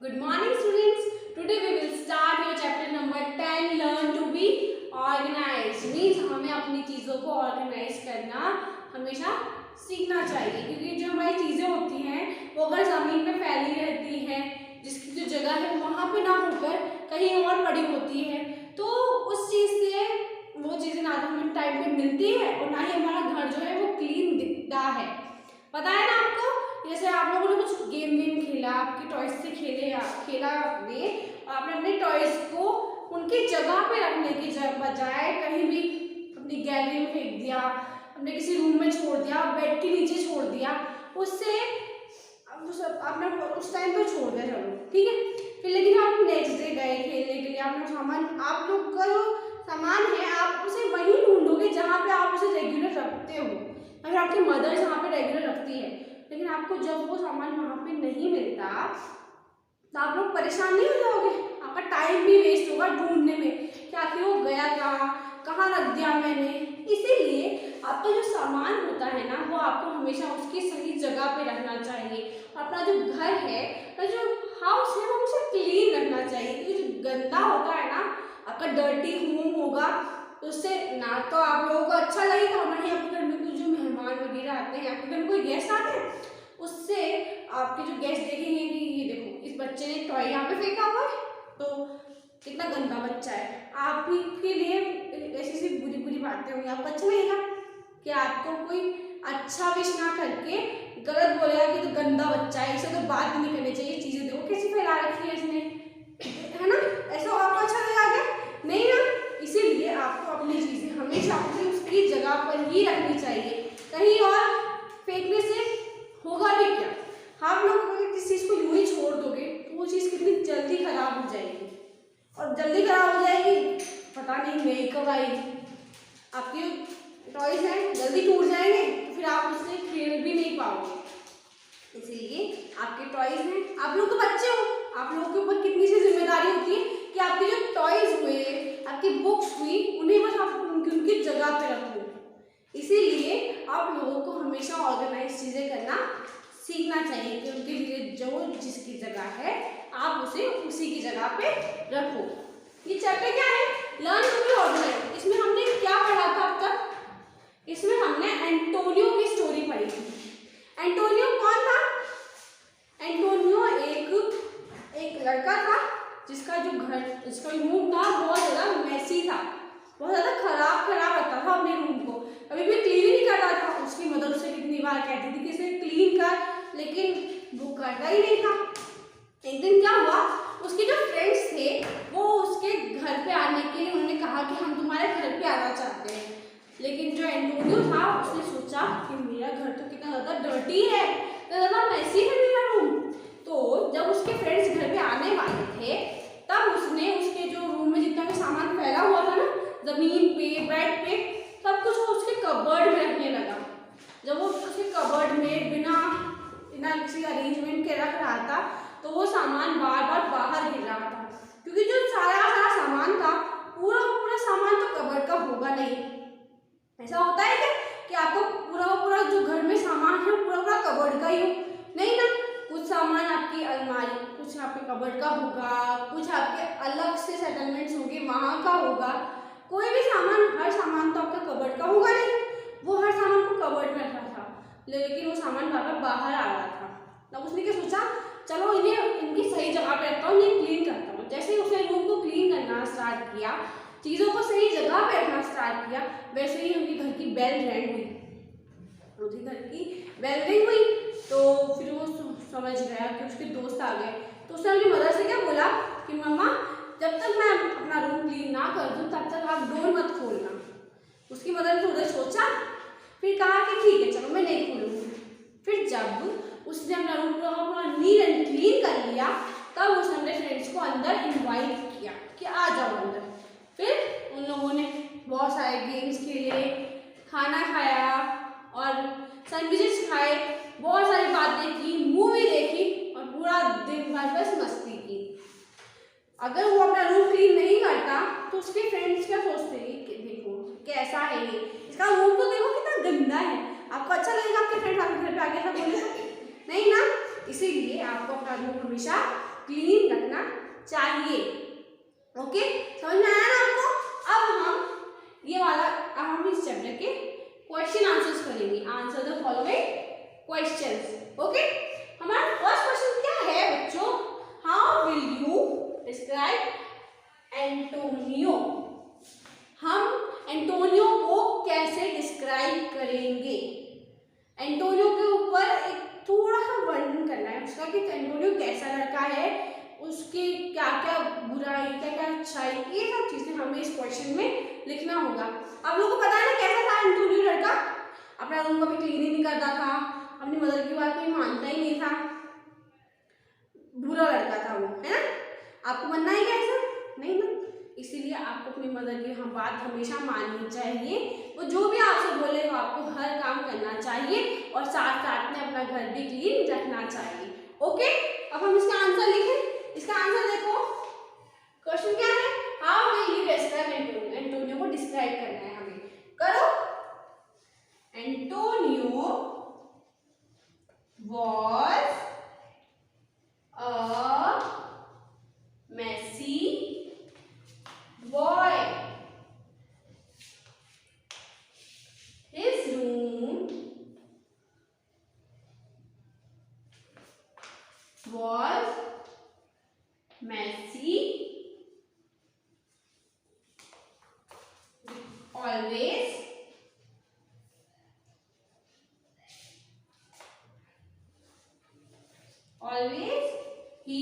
Good morning students. Today we will start your chapter number 10 learn to be organized. Means हमें अपनी चीज़ों को organise करना हमेशा सीखना चाहिए क्योंकि जो हमारी चीज़ें होती हैं वो अगर ज़मीन में फैली रहती हैं जिसकी जो जगह है वहाँ पे ना होकर कहीं और पड़ी होती है तो उस चीज़ से वो चीज़ें ना तो हमें टाइम पे मिलती है और ना ही हमारा घर जो है वो क्लीन दिखता है। पता है ना आपको, जैसे आप लोगों ने कुछ गेम खेला, आपके टॉयज से खेला आपने और आपने अपने टॉयज को उनकी जगह पे रखने की बजाय कहीं भी अपनी गैलरी में फेंक दिया, अपने किसी रूम में छोड़ दिया, बेड के नीचे छोड़ दिया, उससे आपने उस टाइम पे छोड़ दिया, चलो ठीक है। फिर लेकिन आप नेक्स्ट डे गए खेलने के लिए, आपने सामान, आप लोग का जो सामान है आप उसे वहीं ढूंढोगे जहाँ पे आप उसे रेगुलर रखते हो, अगर आपकी मदर जहाँ पे रेगुलर रखती है, लेकिन आपको जब वो सामान वहाँ पे नहीं मिलता तो आप लोग परेशान नहीं हो जाओगे, आपका टाइम भी वेस्ट होगा ढूंढने में कि आखिर वो गया कहाँ रख दिया मैंने। इसीलिए आपका जो सामान होता है ना वो आपको हमेशा उसकी सही जगह पे रखना चाहिए। अपना जो घर है, अपना जो हाउस है वो उसे क्लीन रखना चाहिए क्योंकि जो गंदा होता है ना, आपका डर्टी होम होगा तो उससे ना तो आप लोगों को अच्छा लगेगा, ना ही आपके घर में कुछ जो मेहमान वगैरह आते हैं, आपके घर में कोई गेस्ट आते हैं, उससे आपके जो गेस्ट देखेंगे कि ये देखो इस बच्चे ने टॉय यहाँ पे फेंका हुआ है तो कितना गंदा बच्चा है। आप ही के लिए ऐसी सी बुरी बुरी बातें होंगी, आपको अच्छा लगेगा कि आपको कोई अच्छा विश ना करके गलत बोलेगा कि तो गंदा बच्चा है, इसे तो बात नहीं करनी चाहिए, चीजें देखो कैसी फैला रखी है इसने, है ना, ऐसा आपको अच्छा लगेगा क्या? नहीं ना। इसीलिए आपको अपनी चीजें हमेशा उसकी जगह पर ही रखनी चाहिए, कहीं और फेंकने से होगा भी क्या। आप लोग अगर किसी चीज को यूं ही छोड़ दोगे तो वो चीज कितनी जल्दी खराब हो जाएगी, और जल्दी खराब हो जाएगी पता नहीं नई कब आएगी, आपके टॉयज हैं जल्दी टूट जाएंगे तो फिर आप उससे खेल भी नहीं पाओगे। इसीलिए आपके टॉयज हैं, आप लोग तो बच्चे हो, आप लोगों के ऊपर कितनी सी जिम्मेदारी होती है कि आपके जो टॉयज हुए, आपकी बुक्स हुई, उन्हें बस आप उनकी जगह पे रखो। इसीलिए आप लोगों को हमेशा ऑर्गेनाइज चीजें करना सीखना चाहिए कि उनके लिए जो जिसकी जगह है आप उसे उसी की जगह पे रखो। ये चैप्टर क्या है? Learn to be organised. इसमें हमने क्या पढ़ा था अब तक? इसमें हमने एंटोनियो की स्टोरी पढ़ी थी। एंटोनियो कौन था? एंटोनियो एक लड़का था जिसका जो घर, जिसका रूम था बहुत ज़्यादा मेसी था, बहुत ज़्यादा खराब रखता था अपने रूम को, कभी भी क्लीन ही नहीं करता था। उसकी मदर उसे कितनी बार कहती थी कि इसे क्लीन कर, लेकिन वो करता ही नहीं था। एक दिन क्या हुआ, उसके जो फ्रेंड्स थे वो उसके घर पे आने के लिए उन्होंने कहा कि हम तुम्हारे घर पे आना चाहते हैं, लेकिन जो एंटोनियो था उसने सोचा कि मेरा घर तो कितना ज़्यादा डर्टी है, तो ज़्यादा मैसी है मेरा रूम। तो जब उसके फ्रेंड्स घर पे आने वाले थे तब उसने उसके जो रूम में जितना भी सामान फैला हुआ था ना, जमीन पे, बेड पे, सब कुछ वो उसके कबर्ड में रखने लगा। जब वो उसके कबर्ड में बिना किसी अरेंजमेंट के रख रहा था तो वो सामान बार बार बाहर गिर रहा था, क्योंकि जो सारा सामान था पूरा सामान तो कबर्ड का होगा नहीं। ऐसा होता है क्या कि आपको पूरा जो घर में सामान है पूरा कबर्ड का ही हो? नहीं ना, कुछ सामान आपकी अलमारी, कुछ आपके कबर्ड का होगा, कुछ आपके अलग से सेटलमेंट्स होंगे वहाँ का होगा। कोई भी सामान, हर सामान तो आपका कबर्ड का होगा नहीं। वो हर सामान को कबर्ड में रखा था, लेकिन वो सामान बार बाहर आ रहा था। तब उसने क्या सोचा, चलो इन्हें इनकी सही जगह पे रखता हूँ, इन्हें क्लीन करता हूँ। जैसे ही उसने रूम को क्लीन करना स्टार्ट किया, चीज़ों को सही जगह पे रखना स्टार्ट किया, वैसे ही उनके घर की बेल रिंग हुई। उनके घर की बेल रिंग हुई तो फिर वो समझ गया कि उसके दोस्त आ गए। तो उसने अपनी मदर से क्या बोला कि मम्मा जब तक मैं अपना रूम क्लीन ना कर दूँ तब तक आप डोर मत खोलना। उसकी मदर ने थोड़ा सोचा, फिर कहा कि ठीक है चलो मैं नहीं खोलूँगी। फिर जब उसने अपना रूम पूरा नीट एंड क्लीन कर लिया तब उसने अपने फ्रेंड्स को अंदर इनवाइट किया कि आ जाओ अंदर। फिर उन लोगों ने बहुत सारे गेम्स खेले, खाना खाया और सैंडविचेस खाए, बहुत सारी बातें की, मूवी देखी और पूरा दिन भर बस मस्ती की। अगर वो अपना रूम क्लीन नहीं करता तो उसके फ्रेंड्स क्या सोचते हैं कि देखो कैसा है ये, इसका रूम तो देखो कितना गंदा है। आपको अच्छा लगेगा आपके फ्रेंड्स आपके घर पे आके ऐसा बोले तो? नहीं ना। इसीलिए आपको अपना रूम हमेशा क्लीन रखना चाहिए। ओके, समझ में आया ना आपको? अब हम ये वाला, अब हम इस चैप्टर के क्वेश्चन आंसर्स करेंगे। Answer the following questions. Okay, हमारा फर्स्ट क्वेश्चन क्या है बच्चों? How will you describe Antonio? हम एंटोनियो को कैसे डिस्क्राइब करेंगे? एंटोनियो के ऊपर एक थोड़ा सा वर्णन करना है उसका कि एंटोनियो कैसा लड़का है, उसकी क्या क्या बुराई, क्या क्या अच्छाई, ये सब चीजें हमें इस क्वेश्चन में लिखना होगा। आप लोगों को पता है ना कैसा था एंटोनियो लड़का? अपना रूम कभी क्लीन ही नहीं करता था, अपनी मदर की बात कोई मानता ही नहीं था, बुरा लड़का था वो, है ना? आपको बनना है क्या ऐसा? नहीं ना, इसीलिए आपको अपनी मदर की बात हमेशा माननी चाहिए। वो जो भी आपसे बोले वो आपको हर काम करना चाहिए और साथ साथ में अपना घर भी क्लीन रखना चाहिए। ओके, अब हम इसका आंसर लिखें। इसका आंसर देखो, क्वेश्चन क्या है? How will you describe Antonio? Antonio को डिस्क्राइब करना है हमें। करो। Antonio was a messy boy. His room was messy. Always he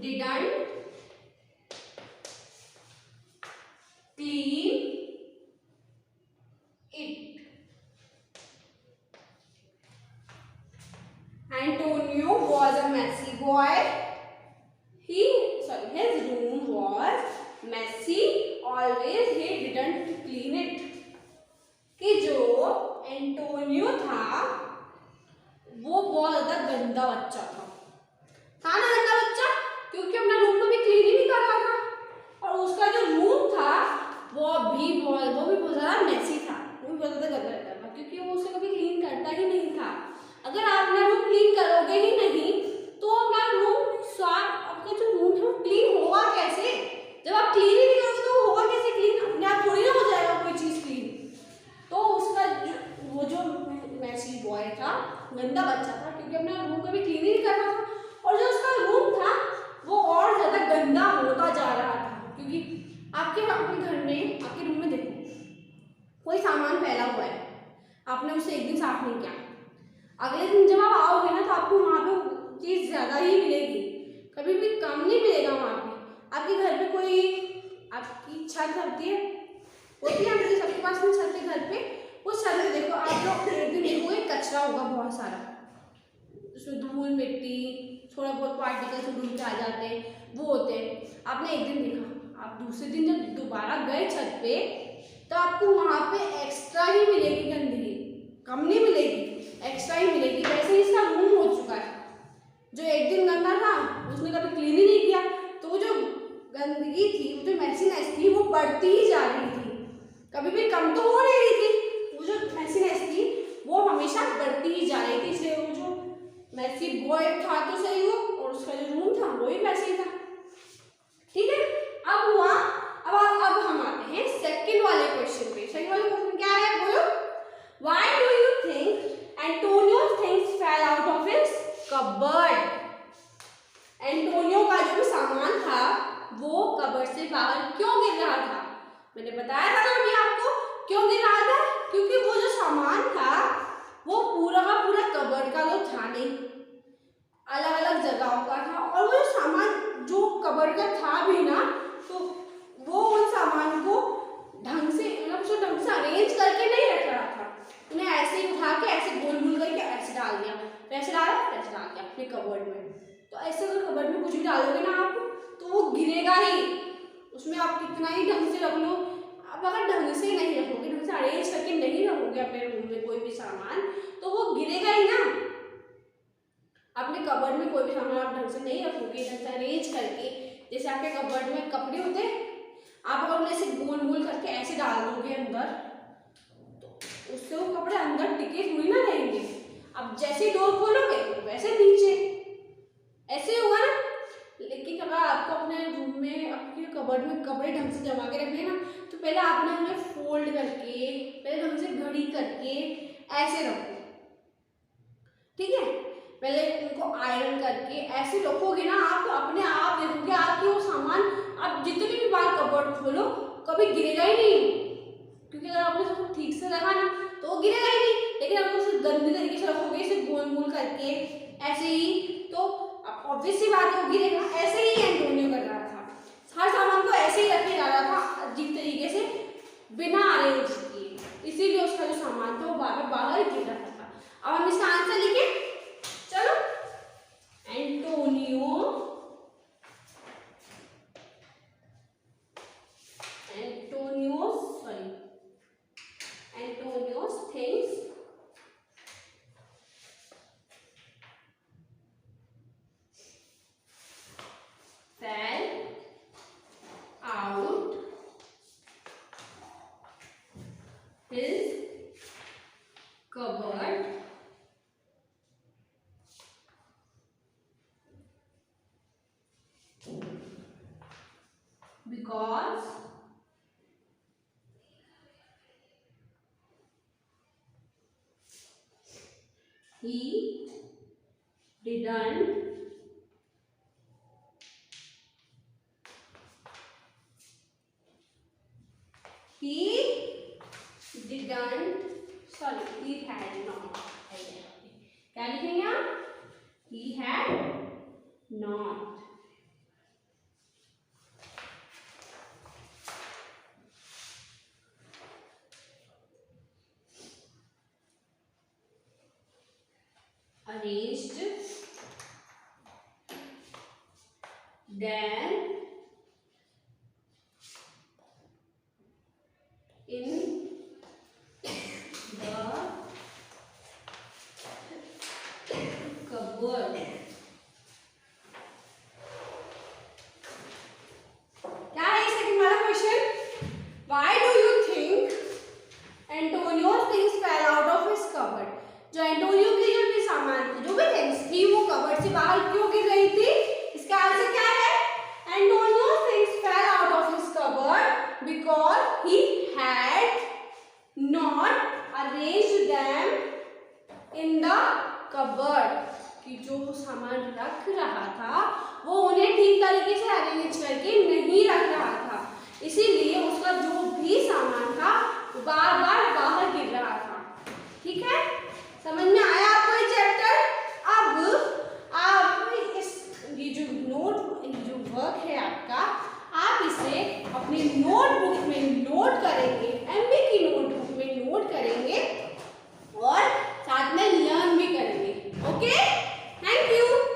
didn't clean it. Antonio was a messy boy. His room was messy. Always he didn't clean it. कि जो Antonio था वो बहुत ज्यादा गंदा बच्चा था ना गंदा बच्चा, क्योंकि अपना रूम को भी क्लीन ही नहीं कर रहा था और उसका जो रूम था वो भी बहुत ज्यादा मेसी था, वो भी बहुत ज्यादा गंदा रहता था क्योंकि वो उसे कभी क्लीन करता ही नहीं था। अगर आप अपना रूम क्लीन करोगे ही नहीं तो अपना रूम आपका जो रूम है वो क्लीन होगा कैसे? जब आप क्लीन ही नहीं करोगे तो होगा कैसे क्लीन? अपने आप थोड़ी ना हो जाएगा कोई चीज क्लीन। तो उसका वो जो मैसी बॉय था, गंदा बच्चा था क्योंकि अपना रूम कभी क्लीन ही नहीं कर रहा था और जो उसका रूम था वो और ज्यादा गंदा होता जा रहा था। क्योंकि आपके घर में, आपके रूम में देखो कोई सामान फैला हुआ है, आपने उसे एक दिन साफ नहीं किया, अगले दिन जब आप आओगे ना तो आपको वहाँ पे चीज ज्यादा ही मिलेगी, कभी भी कम नहीं मिलेगा वहाँ पे। आपके घर पे कोई आपकी छत होती है सबके पास में छत है घर पे, उस छत में देखो आप लोग एक दिन देखोगे कचरा होगा बहुत सारा, उसमें धूल मिट्टी थोड़ा बहुत पार्टिकल्स उड़ के आ जाते हैं, वो होते हैं। आपने एक दिन देखा, आप दूसरे दिन जब दोबारा गए छत पे तो आपको वहाँ पे एक्स्ट्रा ही मिलेगी गंदगी, कम नहीं मिलेगी, एक्स्ट्रा ही मिलेगी। वैसे ही इसका रूम हो चुका है, जो एक दिन गंदा था उसने कभी क्लीन ही नहीं किया तो जो गंदगी थी, वो जो मैसीनेस थी वो बढ़ती ही जा रही थी, कभी भी कम तो हो नहीं रही थी। वो जो मैसीनेस थी वो हमेशा बढ़ती ही जा रही थी, इसलिए वो जो मैसी बॉय था तो सही हो और उसका जो रूम था वो भी वैसे ही था। ठीक है, अब हुआ, अब हम आते हैं सेकंड वाले क्वेश्चन पे। सेकंड वाले क्वेश्चन क्या है बोलो? Why do you think Antonio things fail out of his cupboard? Antonio का जो सामान था वो कबर्ड से बाहर क्यों गिर रहा था? मैंने बताया था ना अभी आपको क्यों गिर रहा था, क्योंकि वो जो सामान था वो पूरा का पूरा कबर्ड का तो था नहीं, अलग अलग जगहों का था और वो सामान जो कबर्ड का था भी ना तो वो उन सामान को ढंग से ढंग से अरेंज करके नहीं रख रहा था, उन्हें ऐसे ही उठा के ऐसे गोल गोल करके ऐसे डाल दिया, ऐसे डाल दिया अपने कबर्ड में। तो ऐसे अगर कबर्ड में कुछ भी डालोगे ना आप तो वो गिरेगा ही, उसमें आप कितना ही ढंग से रख लो, आप अगर ढंग से नहीं रखोगे, ढंग से अरेंज करके नहीं रखोगे अपने रूम में कोई भी सामान तो वो गिरेगा ही ना। अपने कबर्ड में कोई भी सामान आप ढंग से नहीं रखोगे, ढंग से अरेंज करके, जैसे आपके कबर्ड में कपड़े होते हैं, आप अगर उन्हें ऐसे गोल गोल करके ऐसे डाल दोगे अंदर तो उससे वो कपड़े अंदर टिके थोड़ी ना रहेंगे। अब जैसे डोर खोलोगे तो वैसे नीचे ऐसे होगा ना। हमें आपके कबर्ड में कपड़े ढंग से जमा के रखने ना, तो पहले आपने उन्हें फोल्ड करके, पहले ढंग से घड़ी करके ऐसे रखो, ठीक है। पहले उनको आयरन करके ऐसे रखोगे ना, आप अपने आप देखोगे आपके वो सामान आप जितने भी बार कबर्ड खोलो कभी गिरेगा ही नहीं, क्योंकि अगर आपने उसको ठीक से रखा ना तो वो गिरेगा ही नहीं। लेकिन आप उसे गंदे तरीके से रखोगे, इसे गोल गोल करके ऐसे ही, तो ऑब्वियस सी बात है वो गिरेगा। ऐसे ही एंटोनियो कर रहा था, हर सामान को ऐसे ही रखे जा रहा था अजीब तरीके से बिना अरेंज किए, इसीलिए उसका जो सामान था वो बार बाहर गिर रहा था। अब हम इसका आंसर लिखे, चलो। Antonio's things fell out his cupboard because he didn't he had not, क्या लिखेंगे आप? He had not arranged them in the cupboard. क्या है सेकंड वाला question? Why do you think Antonio's things fell out of his cupboard? जो Antonio के जो भी सामान थे, जो भी थिंग्स थी, वो कबर्ड से बाहर क्यों गिर रही थी? इसका आंसर क्या है? Antonio's things fell out of his cupboard because he had not arranged them in the cupboard. कि जो सामान रख रहा था वो उन्हें ठीक तरीके से अरेंज करके नहीं रख रहा था, इसीलिए उसका जो भी सामान था वो बार बार